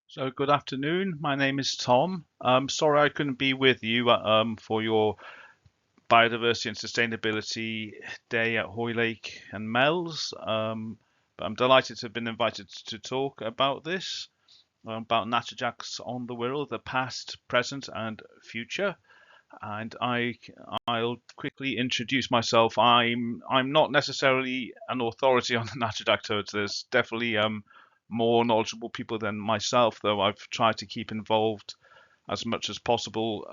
So good afternoon. My name is Tom. Sorry I couldn't be with you for your biodiversity and sustainability day at Hoylake and Meols. But I'm delighted to have been invited to talk about this, about Natterjacks on the Wirral, the past, present, and future. And I'll quickly introduce myself. I'm not necessarily an authority on the Natterjack toads. There's definitely more knowledgeable people than myself, though I've tried to keep involved as much as possible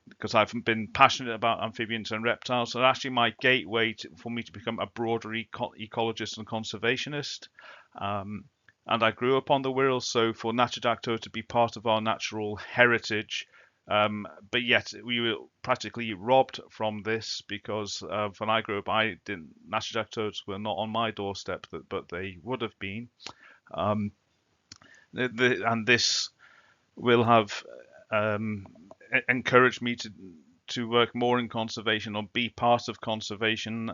because I've been passionate about amphibians and reptiles. So actually my gateway for me to become a broader ecologist and conservationist. Um, and I grew up on the Wirral, so for Natterjack toad to be part of our natural heritage, but yet we were practically robbed from this because when I grew up, I didn't. Natterjack toads were not on my doorstep, but they would have been. Um, and this will have um, encouraged me to work more in conservation or be part of conservation,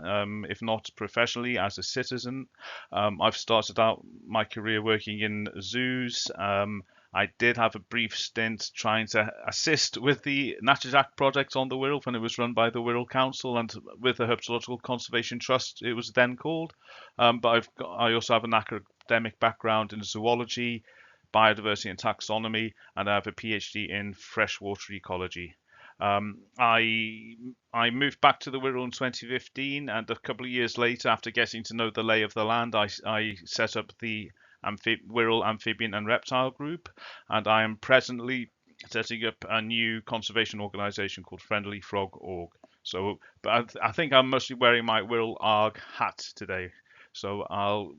if not professionally as a citizen. I've started out my career working in zoos. I did have a brief stint trying to assist with the Natterjack project on the Wirral when it was run by the Wirral Council and with the Herpetological Conservation Trust, it was then called. But I also have an academic background in zoology, biodiversity and taxonomy, and I have a PhD in freshwater ecology. I moved back to the Wirral in 2015, and a couple of years later, after getting to know the lay of the land, I set up the Wirral Amphibian and Reptile Group, and I am presently setting up a new conservation organisation called Friendly Frog Org. So, but I think I'm mostly wearing my Wirral ARG hat today. So I'll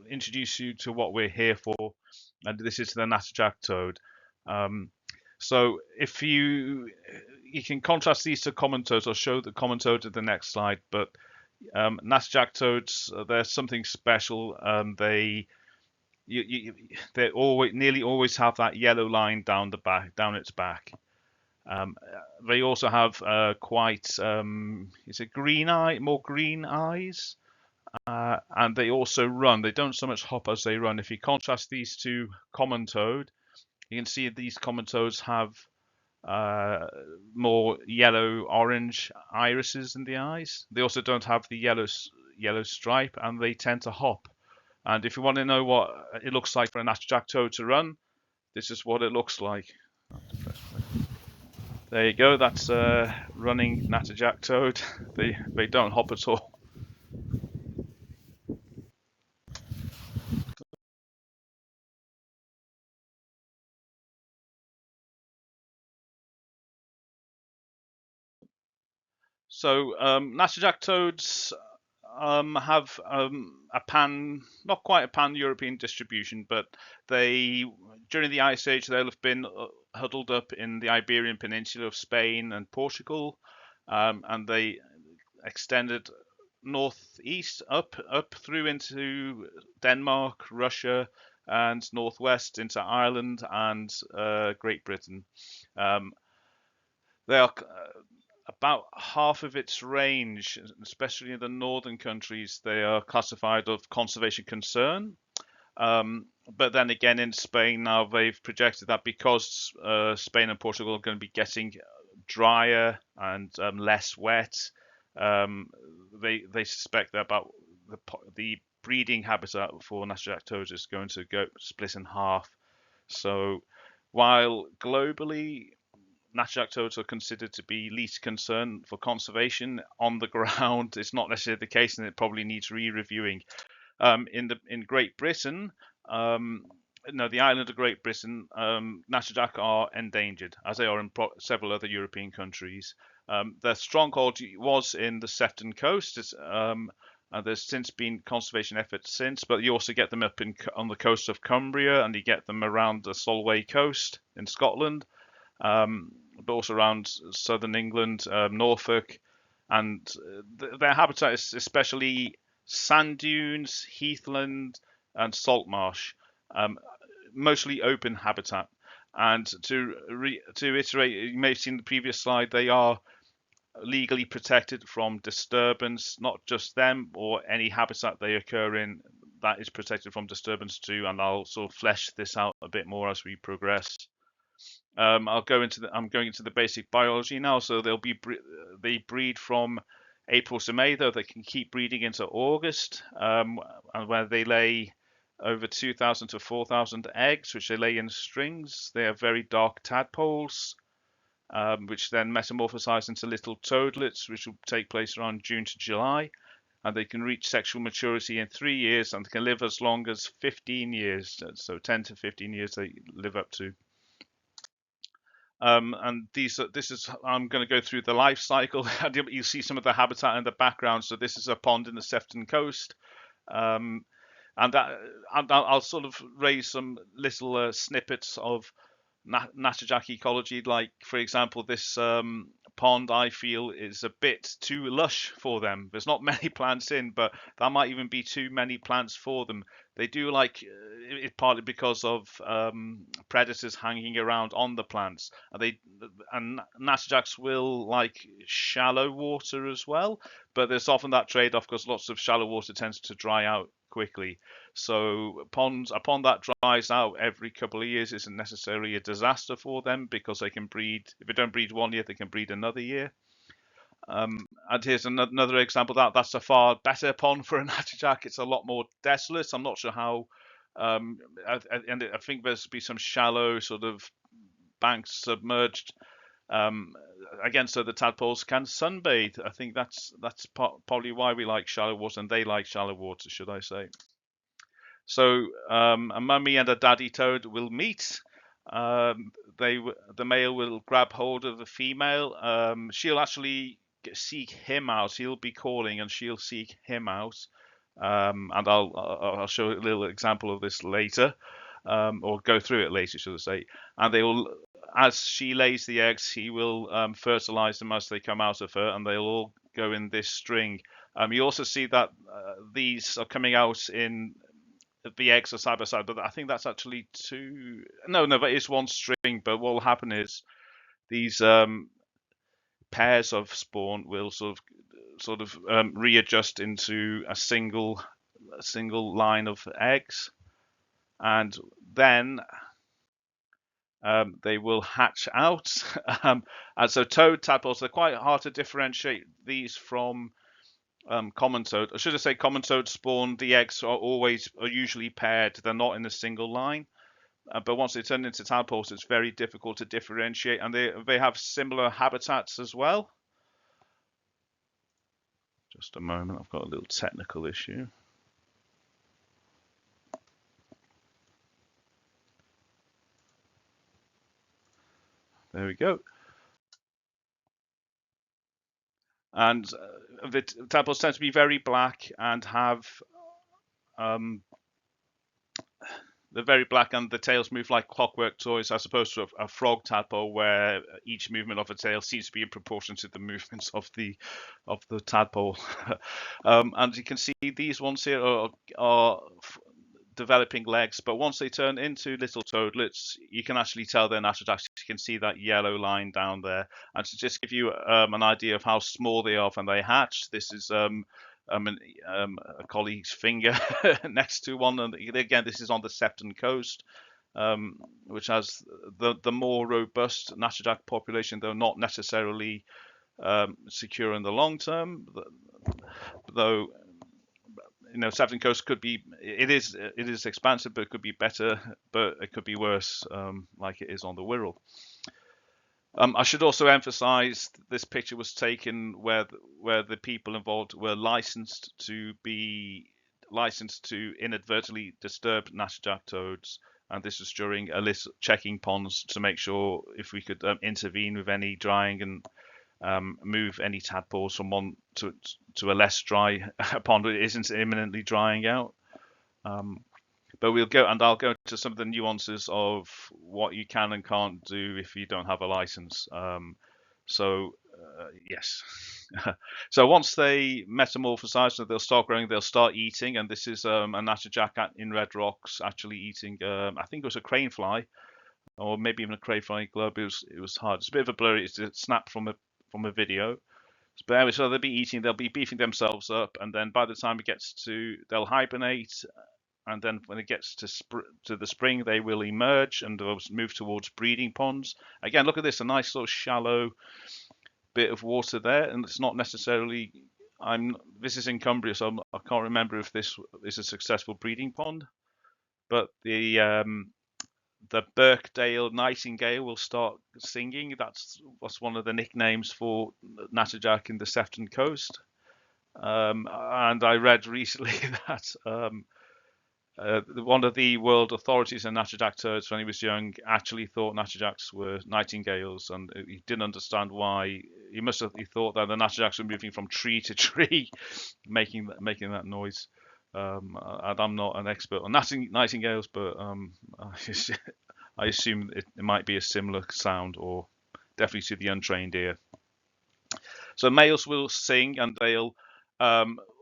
introduce you to what we're here for, and this is the Natterjack toad. Um, so if you can contrast these to common toads, I'll show the common toad at the next slide. But Natterjack toads, they're something special. They always nearly always have that yellow line down the back, down its back. Um, they also have quite is it green eye, more green eyes, and they also run. They don't so much hop as they run. If you contrast these to common toad, you can see these common toads have uh, more yellow-orange irises in the eyes. They also don't have the yellow stripe, and they tend to hop. And if you want to know what it looks like for an Natterjack toad to run, this is what it looks like. There you go. That's running Natterjack toad. They don't hop at all. So Natterjack toads have a not quite a pan-European distribution, but they during the Ice Age they'll have been huddled up in the Iberian Peninsula of Spain and Portugal, and they extended northeast up through into Denmark, Russia, and northwest into Ireland and Great Britain. Um, they are about half of its range, especially in the northern countries, they are classified of conservation concern. But then again, in Spain now, they've projected that because Spain and Portugal are going to be getting drier and less wet, they suspect that about the breeding habitat for Natterjack toads is going to go split in half. So while globally Natterjack toads are considered to be least concern for conservation on the ground, it's not necessarily the case, and it probably needs re-reviewing. In Great Britain, no, the island of Great Britain, Natterjack are endangered, as they are in several other European countries. Their stronghold was in the Sefton Coast. There's since been conservation efforts since, but you also get them up on the coast of Cumbria, and you get them around the Solway coast in Scotland, but also around southern England, Norfolk, and their habitat is especially sand dunes, heathland, and salt marsh, mostly open habitat. And to iterate, you may have seen the previous slide, they are legally protected from disturbance, not just them or any habitat they occur in. that is protected from disturbance too, and I'll sort of flesh this out a bit more as we progress. I'm going into the basic biology now. So they breed from April to May, though they can keep breeding into August, and where they lay over 2,000 to 4,000 eggs, which they lay in strings. They are very dark tadpoles, which then metamorphosize into little toadlets, which will take place around June to July. And they can reach sexual maturity in 3 years, and they can live as long as 15 years. So 10 to 15 years they live up to. And I'm going to go through the life cycle. You see some of the habitat in the background. So this is a pond in the Sefton Coast. And I'll sort of raise some little snippets of Natterjack ecology. Like, for example, this pond, I feel, is a bit too lush for them. There's not many plants in, but that might even be too many plants for them. They do like it partly because of predators hanging around on the plants, and Natterjacks will like shallow water as well, but there's often that trade-off because lots of shallow water tends to dry out quickly. So a pond that dries out every couple of years isn't necessarily a disaster for them, because they can breed. If they don't breed 1 year, they can breed another year. And here's another example. That's a far better pond for a Natterjack. It's a lot more desolate. I'm not sure how. I think there's be some shallow sort of banks submerged. Again, so the tadpoles can sunbathe. I think that's probably why we like shallow water and they like shallow water, should I say. So a mummy and a daddy toad will meet. The male will grab hold of the female. She'll actually seek him out. He'll be calling and she'll seek him out. And I'll show a little example of this later, or go through it later, should I say. And they will, as she lays the eggs, he will fertilize them as they come out of her, and they'll all go in this string. You also see that these are coming out in the eggs are side by side, but I think that's actually two. No, but it's one string. But what will happen is these pairs of spawn will sort of readjust into a single line of eggs, and then they will hatch out. And so toad tadpoles, they're quite hard to differentiate these from common toad. Or should I say common toad spawn, the eggs are usually paired. They're not in a single line. But once they turn into tadpoles, it's very difficult to differentiate, and they have similar habitats as well. Just a moment, I've got a little technical issue. There we go. And the tadpoles tend to be very black and have they're very black, and the tails move like clockwork toys, as opposed to a frog tadpole, where each movement of a tail seems to be in proportion to the movements of the tadpole. And you can see these ones here are developing legs, but once they turn into little toadlets, you can actually tell they're Natterjacks. You can see that yellow line down there. And to just give you an idea of how small they are when they hatch, this is a colleague's finger next to one, and again, this is on the Sefton Coast, which has the more robust Natterjack population, though not necessarily secure in the long term. Though, you know, Sefton Coast could be, it is expansive, but it could be better, but it could be worse, like it is on the Wirral. I should also emphasize this picture was taken where the people involved were licensed to inadvertently disturb Natterjack toads, and this was during a list checking ponds to make sure if we could intervene with any drying and move any tadpoles from one to a less dry pond that isn't imminently drying out. But I'll go into some of the nuances of what you can and can't do if you don't have a license. Yes. So once they metamorphosize, so they'll start growing, they'll start eating, and this is a Natterjack in Red Rocks actually eating, I think it was a crane fly, or maybe even a crane fly globe. It was hard. It's a bit of a blurry. It's a snap from a video. But anyway, so they'll be eating, they'll be beefing themselves up, and then by the time it gets to, they'll hibernate, and then when it gets to the spring, they will emerge and they'll move towards breeding ponds. Again, look at this, a nice sort of shallow bit of water there, and it's not necessarily. This is in Cumbria, so I can't remember if this is a successful breeding pond, but the Birkdale nightingale will start singing. That's one of the nicknames for Natterjack in the Sefton Coast. And I read recently that one of the world authorities on Natterjack toads, when he was young, actually thought Natterjacks were nightingales, and he didn't understand why. He thought that the Natterjacks were moving from tree to tree, making that noise. And I'm not an expert on nightingales, but I assume it might be a similar sound, or definitely to the untrained ear. So males will sing, and they'll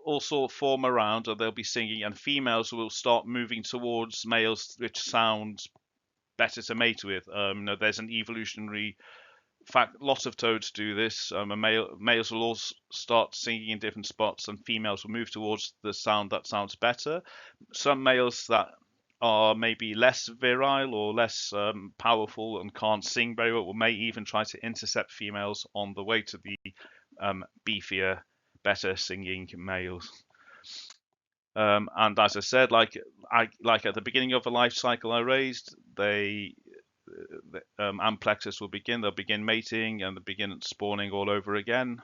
also form around, or they'll be singing, and females will start moving towards males which sound better to mate with. There's an evolutionary fact. Lots of toads do this. Males will all start singing in different spots, and females will move towards the sound that sounds better. Some males that are maybe less virile or less powerful and can't sing very well may even try to intercept females on the way to the beefier, better singing males. And as I said, like at the beginning of the life cycle I raised, amplexus will begin. They'll begin mating and they'll begin spawning all over again,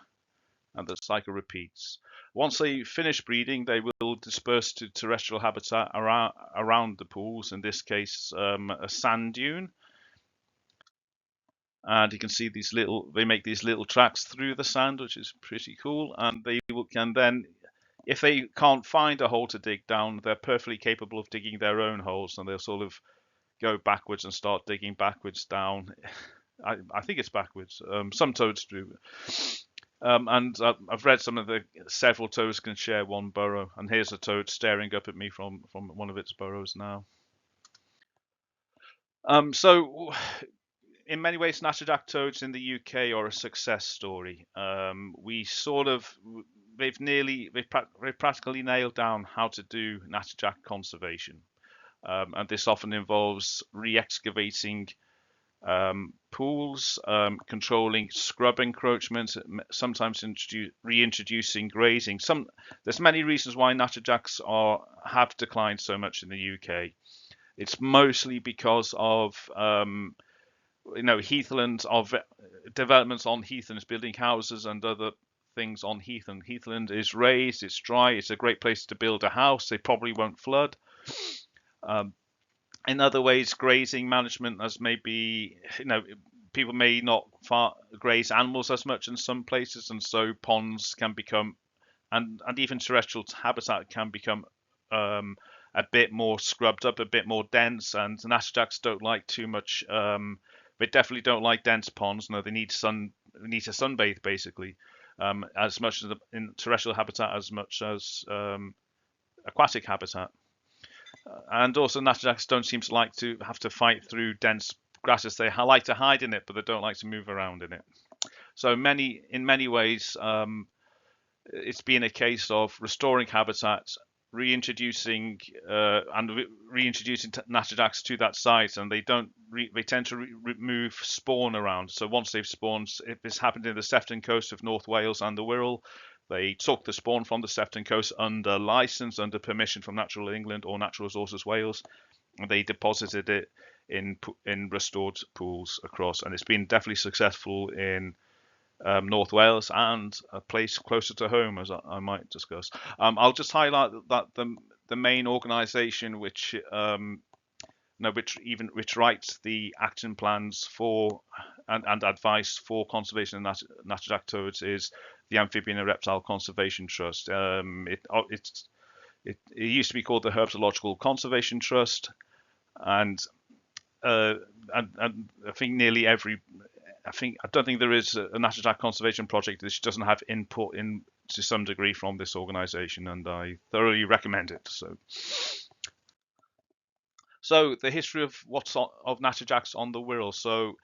and the cycle repeats. Once they finish breeding, they will disperse to terrestrial habitat around the pools, in this case a sand dune. And you can see they make these little tracks through the sand, which is pretty cool. And can then, if they can't find a hole to dig down, they're perfectly capable of digging their own holes, and they'll sort of go backwards and start digging backwards down. I think it's backwards. Some toads do. And I've read several toads can share one burrow, and here's a toad staring up at me from one of its burrows now. So in many ways, Natterjack toads in the UK are a success story. They've practically nailed down how to do Natterjack conservation, and this often involves re-excavating pools, controlling scrub encroachment, sometimes reintroducing grazing. There's many reasons why Natterjacks have declined so much in the UK. It's mostly because of heathland, of developments on heathlands, building houses and other things on heathland. Heathland is raised, it's dry, it's a great place to build a house. They probably won't flood. In other ways, grazing management, as maybe people may not graze animals as much in some places, and so ponds can become, and even terrestrial habitat can become a bit more scrubbed up, a bit more dense. And Natterjacks don't like too much. They definitely don't like dense ponds. No, they need to sunbathe basically, as much as in terrestrial habitat as much as aquatic habitat. And also, Natterjacks don't seem to like to have to fight through dense grasses. They like to hide in it, but they don't like to move around in it. So in many ways, it's been a case of restoring habitats, reintroducing Natterjacks to that site, and they tend to remove spawn around. So once they've spawned, if this happened in the Sefton Coast of North Wales and the Wirral, they took the spawn from the Sefton Coast under license, under permission from Natural England or Natural Resources Wales, and they deposited it in restored pools across. And it's been definitely successful in North Wales and a place closer to home, as I might discuss. I'll just highlight that the main organisation which writes the action plans for and advice for conservation of Natterjack toads is the Amphibian and Reptile Conservation Trust. It used to be called the Herpetological Conservation Trust, and I think I don't think there is a Natterjack conservation project that doesn't have input in to some degree from this organisation, and I thoroughly recommend it. So the history of of Natterjacks on the Wirral. So,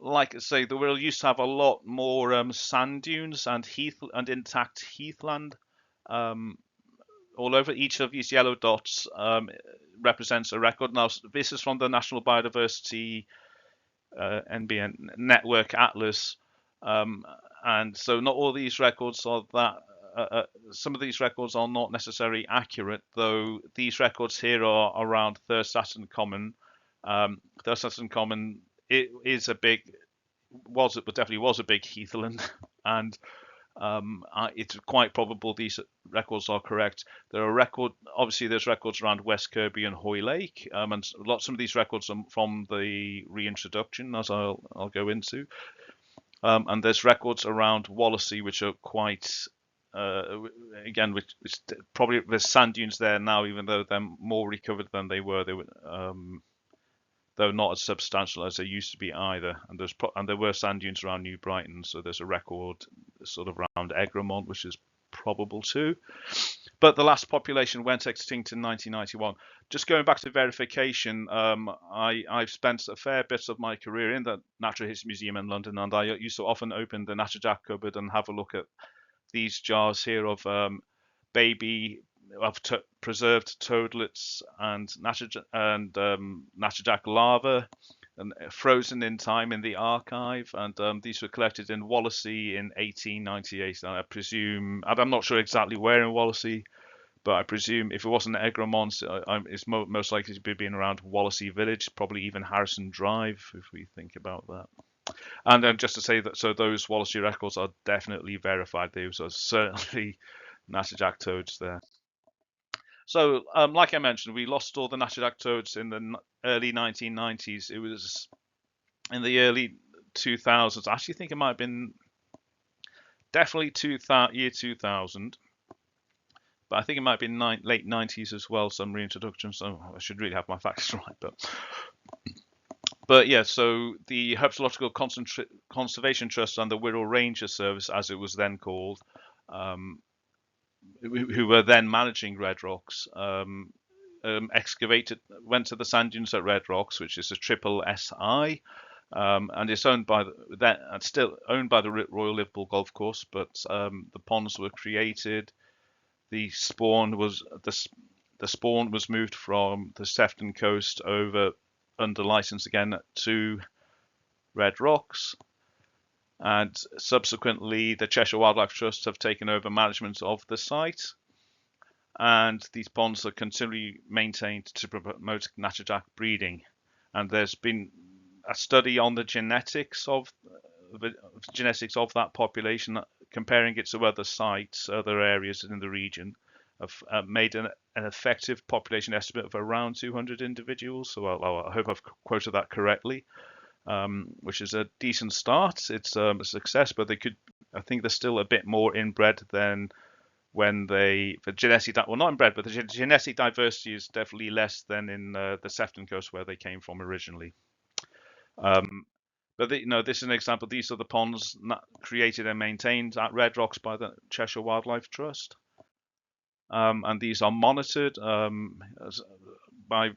like I say, the Wirral used to have a lot more sand dunes and intact heathland, all over. Each of these yellow dots represents a record. Now, this is from the National Biodiversity NBN Network Atlas, and so not all these records are that. Some of these records are not necessarily accurate, though these records here are around Thurston Common. Thurston Common it is a big, definitely was a big heathland, and it's quite probable these records are correct. There are obviously there's records around West Kirby and Hoylake, and some of these records are from the reintroduction, as I'll go into. And there's records around Wallasey, which are quite, again, which probably there's sand dunes there now, even though they're more recovered than they were. They were, though not as substantial as they used to be either. And there were sand dunes around New Brighton, so there's a record sort of around Egremont, which is probable too. But the last population went extinct in 1991. Just going back to verification, I've spent a fair bit of my career in the Natural History Museum in London, and I used to often open the Natterjack cupboard and have a look at these jars here of preserved toadlets and Natterjack larvae, and frozen in time in the archive, and these were collected in Wallasey in 1898. And I presume, and I'm not sure exactly where in Wallasey, but I presume if it wasn't Egremont, it's most likely to be being around Wallasey Village, probably even Harrison Drive, if we think about that. And then just to say that, so those Wallasey records are definitely verified. Those are certainly Natterjack toads there. So, like I mentioned, we lost all the Natterjack toads in the early 1990s. It was in the early 2000s. I actually think it might have been definitely year 2000. But I think it might have been late 90s as well, some reintroduction. So I should really have my facts right. But yeah, so the Herpetological Conservation Trust and the Wirral Ranger Service, as it was then called, who were then managing Red Rocks, went to the sand dunes at Red Rocks, which is a triple SI, and it's owned by still owned by the Royal Liverpool Golf Course. But the ponds were created. The spawn was moved from the Sefton coast over under license again to Red Rocks. And subsequently, the Cheshire Wildlife Trust have taken over management of the site, and these ponds are continually maintained to promote Natterjack breeding. And there's been a study on the genetics of that population, comparing it to other sites, other areas in the region, have made an effective population estimate of around 200 individuals. So I hope I've quoted that correctly. Which is a decent start. It's a success, but I think they're still a bit more inbred than when the genetic diversity is definitely less than in the Sefton coast where they came from originally. But this is an example. These are the ponds created and maintained at Red Rocks by the Cheshire Wildlife Trust, and these are monitored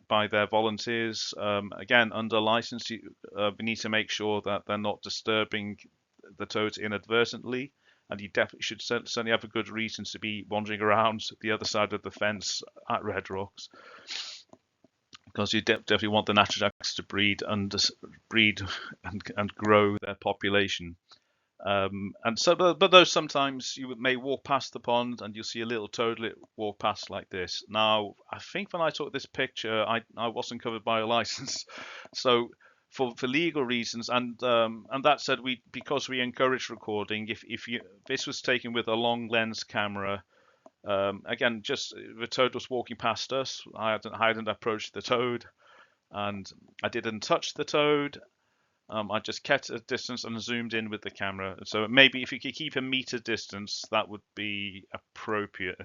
by their volunteers. Again, under license, we need to make sure that they're not disturbing the toads inadvertently, and you definitely should certainly have a good reason to be wandering around the other side of the fence at Red Rocks, because you definitely want the Natterjacks to breed and grow their population. But those sometimes you may walk past the pond and you'll see a little toadlet walk past like this. Now, I think when I took this picture, I wasn't covered by a license, so for legal reasons, and that said, because we encourage recording, if this was taken with a long lens camera, again, just the toad was walking past us, I hadn't approached the toad, and I didn't touch the toad. I just kept a distance and zoomed in with the camera. So maybe if you could keep a meter distance, that would be appropriate.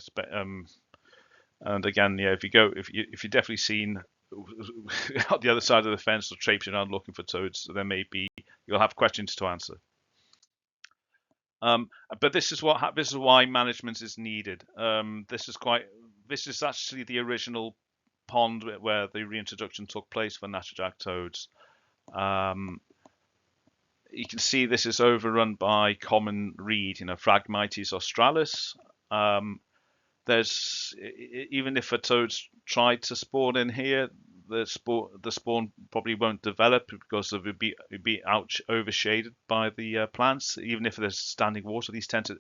And again, yeah, if you've definitely seen on the other side of the fence or traipsing around looking for toads, then maybe you'll have questions to answer. But this is why management is needed. This is actually the original pond where the reintroduction took place for Natterjack toads. You can see this is overrun by common reed, Phragmites australis. there's even if a toad's tried to spawn in here, the spawn probably won't develop because of it'd be overshaded by the plants. Even if there's standing water, these tend to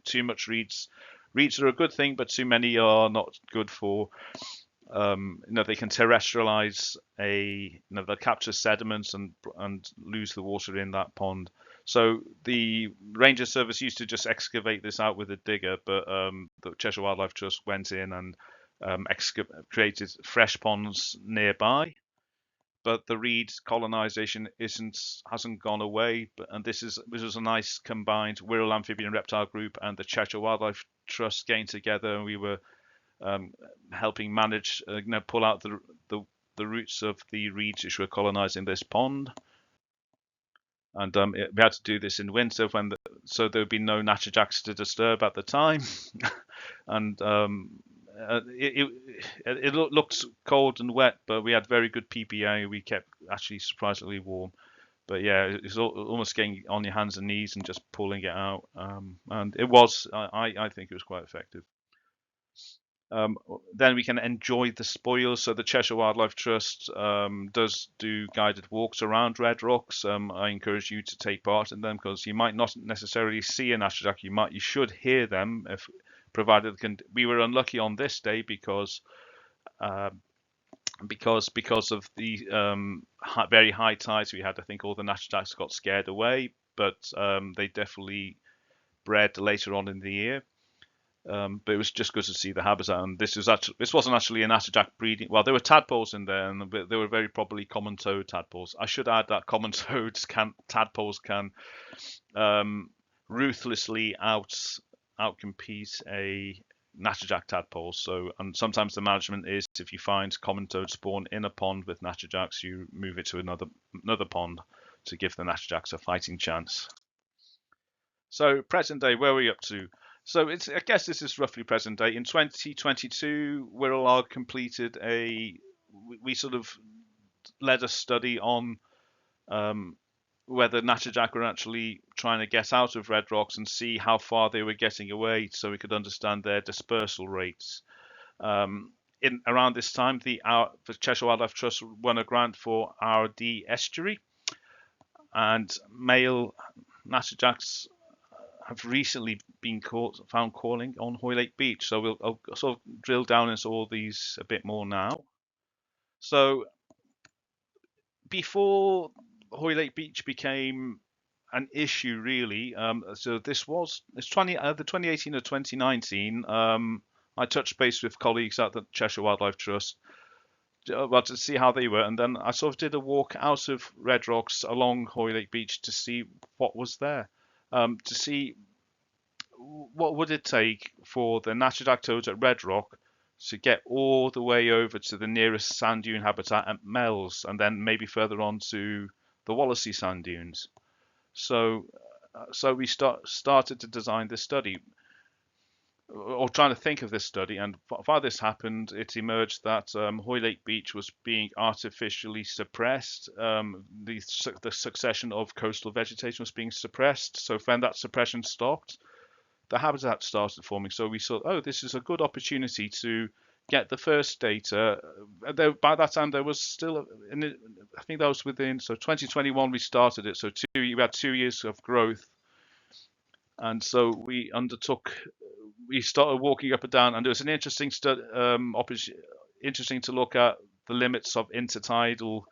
too much reeds. Reeds are a good thing, but too many are not good for. They can terrestrialize they'll capture sediments and lose the water in that pond. So the Ranger Service used to just excavate this out with a digger, but the Cheshire Wildlife Trust went in and created fresh ponds nearby. But the reed colonization hasn't gone away. And this was a nice combined Wirral Amphibian and Reptile Group and the Cheshire Wildlife Trust getting together, and we were helping manage, pull out the roots of the reeds which were colonizing this pond. And we had to do this in winter so there would be no natterjacks to disturb at the time. And it looked cold and wet, but we had very good PPA. We kept actually surprisingly warm. But yeah, it's almost getting on your hands and knees and just pulling it out. And it was, I think it was quite effective. Then we can enjoy the spoils. So the Cheshire Wildlife Trust does do guided walks around Red Rocks. I encourage you to take part in them because you might not necessarily see a natterjack. You should hear them if provided we were unlucky on this day because of the very high tides we had. I think all the natterjacks got scared away, but they definitely bred later on in the year. But it was just good to see the habitat. And this wasn't actually an natterjack breeding. Well, there were tadpoles in there, and they were very probably common toad tadpoles. I should add that common tadpoles can ruthlessly outcompete a natterjack tadpole. So, and sometimes the management is if you find common toad spawn in a pond with natterjacks, you move it to another pond to give the natterjacks a fighting chance. So present day, where are we up to? So I guess this is roughly present day. In 2022, Wirral completed we sort of led a study on whether natterjack were actually trying to get out of Red Rocks and see how far they were getting away, so we could understand their dispersal rates. Around this time, the Cheshire Wildlife Trust won a grant for RD estuary, and male natterjacks have recently been found calling on Hoylake Beach. So I'll sort of drill down into all these a bit more now. So before Hoylake Beach became an issue, really, so the 2018 or 2019, I touched base with colleagues at the Cheshire Wildlife Trust to see how they were, and then I sort of did a walk out of Red Rocks along Hoylake Beach to see what was there. To see what would it take for the natterjack toads at Red Rock to get all the way over to the nearest sand dune habitat at Meols, and then maybe further on to the Wallasey sand dunes. So we started to design this study, or trying to think of this study, and while this happened, it emerged that Hoylake Beach was being artificially suppressed. The succession of coastal vegetation was being suppressed. So when that suppression stopped, the habitat started forming. So we thought, oh, this is a good opportunity to get the first data. By that time, there was still, I think that was so 2021 we started it. So we had 2 years of growth. And so we started walking up and down, and it was an interesting interesting to look at the limits of intertidal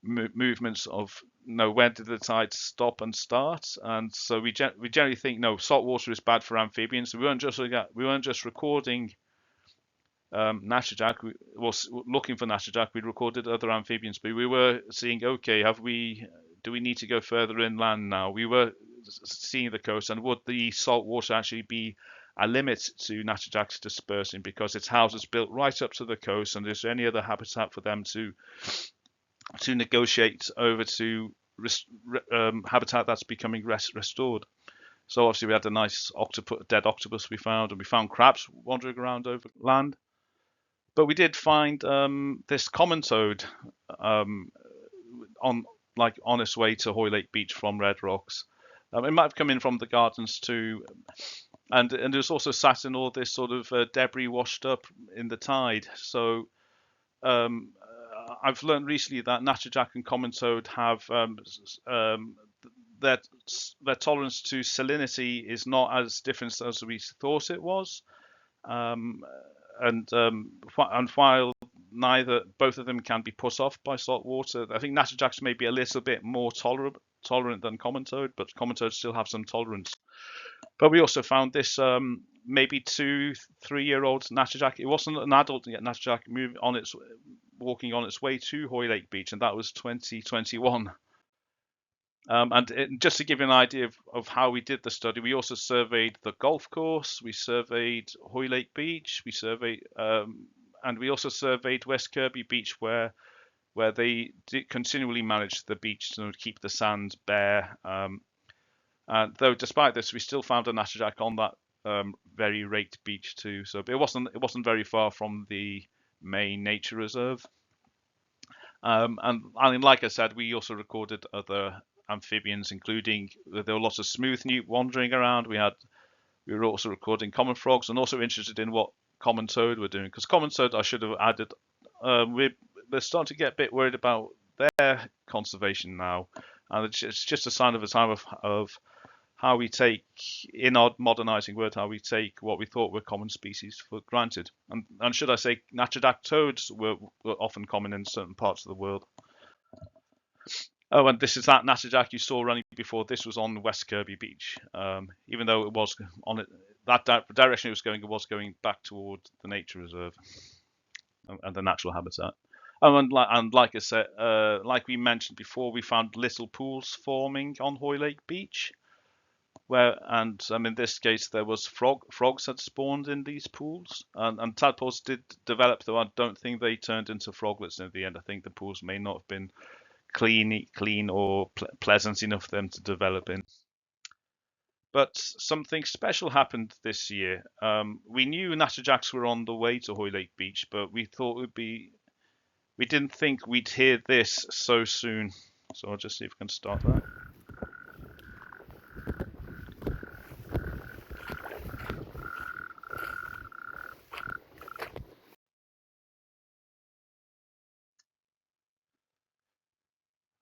movements of when did the tide stop and start. And so we generally think salt water is bad for amphibians. So we weren't just recording natterjack. We was looking for natterjack. We recorded other amphibians, but we were seeing, okay, do we need to go further inland now? We were seeing the coast, and would the salt water actually be a limit to natterjacks dispersing because its houses built right up to the coast, and is there any other habitat for them to negotiate over to habitat that's becoming restored? So obviously we had a nice dead octopus we found, and we found crabs wandering around over land. But we did find this common toad on its way to Hoylake Beach from Red Rocks. It might have come in from the gardens too. and it was also sat in all this sort of debris washed up in the tide. So I've learned recently that Natterjack and common toad have um, their their tolerance to salinity is not as different as we thought it was. Um, and while both of them can be put off by salt water, I think Natterjacks may be a little bit more tolerant than common toad, but common toads still have some tolerance. But we also found this maybe 2-3 year old Natterjack. It wasn't an adult yet. Natterjack walking on its way to Hoylake Beach, and that was 2021. Just to give you an idea of how we did the study, we also surveyed the golf course, we surveyed Hoylake Beach, and we also surveyed West Kirby Beach, where they continually managed the beach to keep the sand bare. Though despite this, we still found a Natterjack on that very raked beach too. So it wasn't very far from the main nature reserve. And like I said, we also recorded other amphibians, including there were lots of smooth newt wandering around. We were also recording common frogs, and also interested in what common toad were doing, because common toad I should have added. We're starting to get a bit worried about their conservation now, and it's just a sign of a time of how we take, in our modernizing word, how we take what we thought were common species for granted. And should I say, Natterjack toads were often common in certain parts of the world. Oh, and this is that Natterjack you saw running before. This was on West Kirby Beach. Even though it was on it, that direction it was going back toward the nature reserve and the natural habitat. Oh, and like I said, like we mentioned before, we found little pools forming on Hoylake Beach. In this case there was frogs had spawned in these pools, and tadpoles did develop, though I don't think they turned into froglets in the end. I think the pools may not have been clean or pleasant enough for them to develop in. But something special happened this year. We knew Natterjacks were on the way to Hoylake Beach, but we didn't think we'd hear this so soon. So I'll just see if we can start that.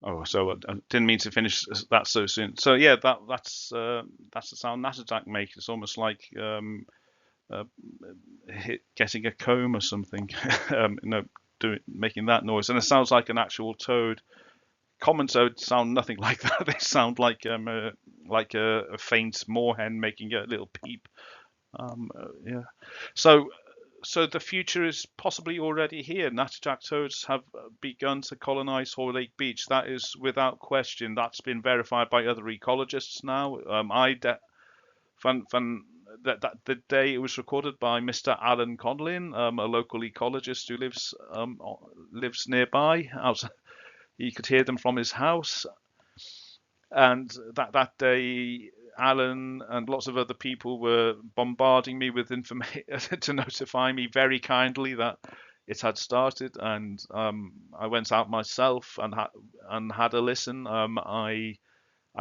Oh, so I didn't mean to finish that so soon. So yeah, that's the sound Natterjack makes. It's almost like getting a comb or something, making that noise, and it sounds like an actual toad. Common toads sound nothing like that. They sound like a faint moorhen making a little peep. Yeah. So the future is possibly already here. Natterjack toads have begun to colonize Hoylake Beach. That is without question. That's been verified by other ecologists now. The day it was recorded by Mr. Alan Conlin, a local ecologist who lives nearby. He could hear them from his house, and that day Alan and lots of other people were bombarding me with information to notify me very kindly that it had started, and I went out myself and had a listen. I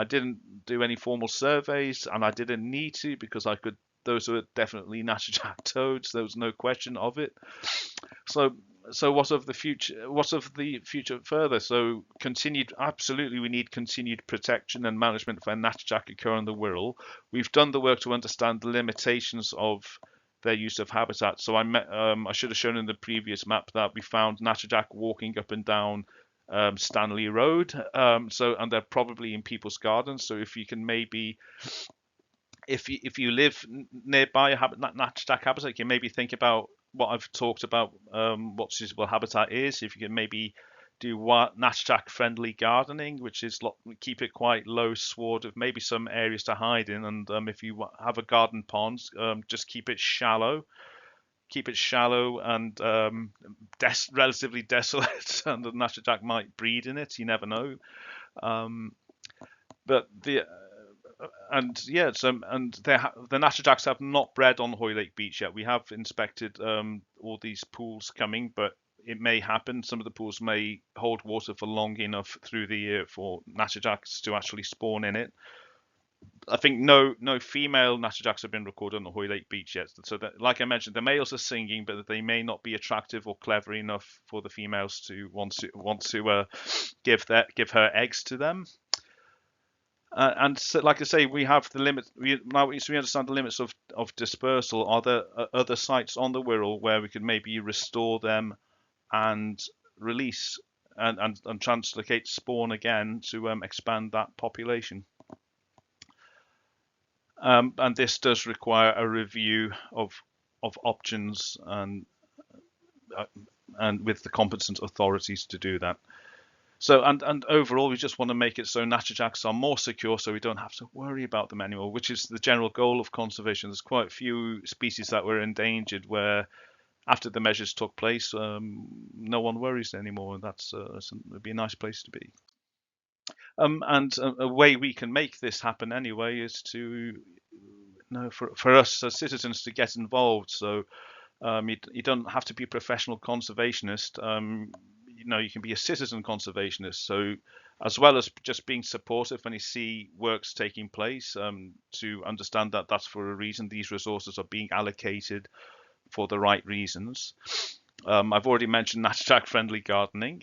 didn't do any formal surveys, and I didn't need to, because I could. Those were definitely Natterjack toads. There was no question of it. So what of the future? What of the future further? So absolutely, we need continued protection and management for Natterjack occur in the Wirral. We've done the work to understand the limitations of their use of habitat. So I should have shown in the previous map that we found Natterjack walking up and down Stanley Road. And they're probably in people's gardens. So if you can maybe, if you live nearby a Natterjack habitat, you can maybe think about what I've talked about, what suitable habitat is. If you can maybe do Natterjack friendly gardening, which is keep it quite low sward with maybe some areas to hide in, and if you have a garden pond, just keep it shallow and relatively desolate, and the Natterjack might breed in it. You never know. But the Natterjacks have not bred on Hoylake Beach yet. We have inspected all these pools coming, but it may happen. Some of the pools may hold water for long enough through the year for Natterjacks to actually spawn in it. I think no female natterjacks have been recorded on the Hoylake beach yet. So that, like I mentioned, the males are singing, but they may not be attractive or clever enough for the females to want to give her eggs to them. And so, like I say, we have the limit. We understand the limits of dispersal. Are there other sites on the Wirral where we could maybe restore them and release and translocate spawn again to expand that population? And this does require a review of options and with the competent authorities to do that. So and overall, we just want to make it so natterjacks are more secure, so we don't have to worry about them anymore, which is the general goal of conservation. There's quite a few species that were endangered where, after the measures took place, no one worries anymore, and it'd be a nice place to be. And a way we can make this happen anyway is to, for us as citizens to get involved. So you don't have to be a professional conservationist. You can be a citizen conservationist. So as well as just being supportive when you see works taking place, to understand that that's for a reason. These resources are being allocated for the right reasons. I've already mentioned natterjack friendly gardening.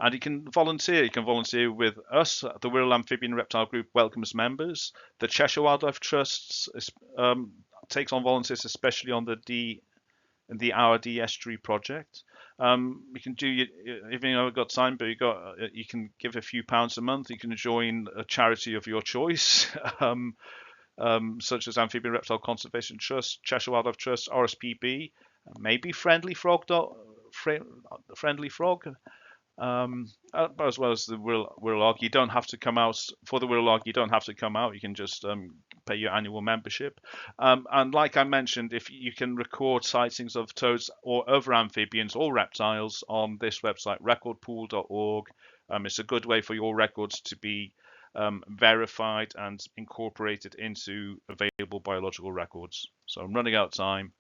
And you can volunteer. You can volunteer with us. The Wirral Amphibian Reptile Group welcomes members. The Cheshire Wildlife Trust takes on volunteers, especially on the Our D Estuary project. You can do, if you haven't got time, but you can give a few pounds a month. You can join a charity of your choice, such as Amphibian Reptile Conservation Trust, Cheshire Wildlife Trust, RSPB, maybe Friendly Frog. But as well as the Wirral Arg, you don't have to come out for the Wirral Arg. You don't have to come out. You can just pay your annual membership. And like I mentioned, if you can record sightings of toads or other amphibians or reptiles on this website, recordpool.org, it's a good way for your records to be verified and incorporated into available biological records. So I'm running out of time.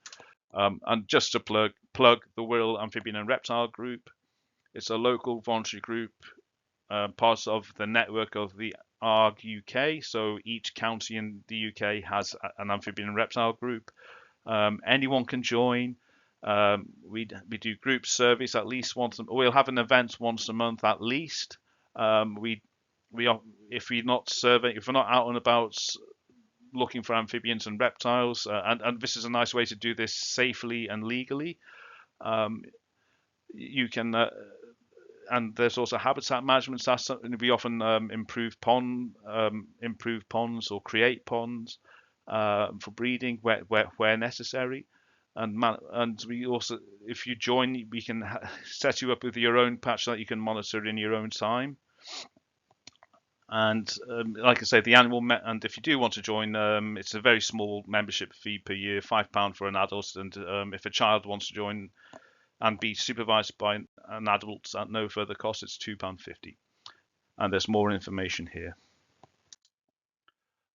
And just to plug the Wirral Amphibian and Reptile Group. It's a local voluntary group, part of the network of the ARG UK. So each county in the UK has an amphibian and reptile group. Anyone can join. We do group surveys at least once. We'll have an event once a month at least. If we're not out and about looking for amphibians and reptiles, and this is a nice way to do this safely and legally. You can. And there's also habitat management. That's something we often improve ponds or create ponds for breeding where necessary. And we also, if you join, we can set you up with your own patch that you can monitor in your own time. And like I say, and if you do want to join, it's a very small membership fee per year, £5 for an adult, and if a child wants to join and be supervised by an adult at no further cost, it's £2.50. And there's more information here.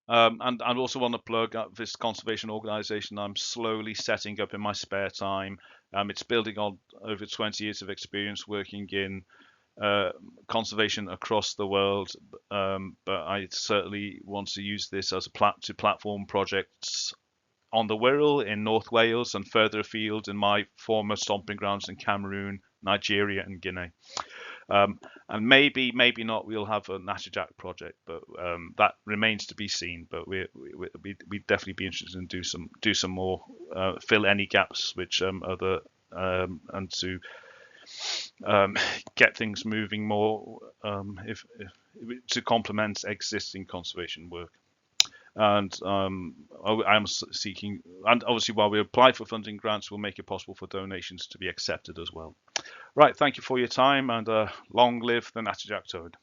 And I also want to plug this conservation organisation I'm slowly setting up in my spare time. It's building on over 20 years of experience working in conservation across the world, but I certainly want to use this as to platform projects on the Wirral in North Wales and further afield in my former stomping grounds in Cameroon, Nigeria and Guinea. And maybe not we'll have a natterjack project, but that remains to be seen. But we'd definitely be interested in do some more, fill any gaps which and to get things moving more, if to complement existing conservation work. And I'm seeking, and obviously while we apply for funding grants, we'll make it possible for donations to be accepted as well. Right, thank you for your time, and long live the natterjack toad.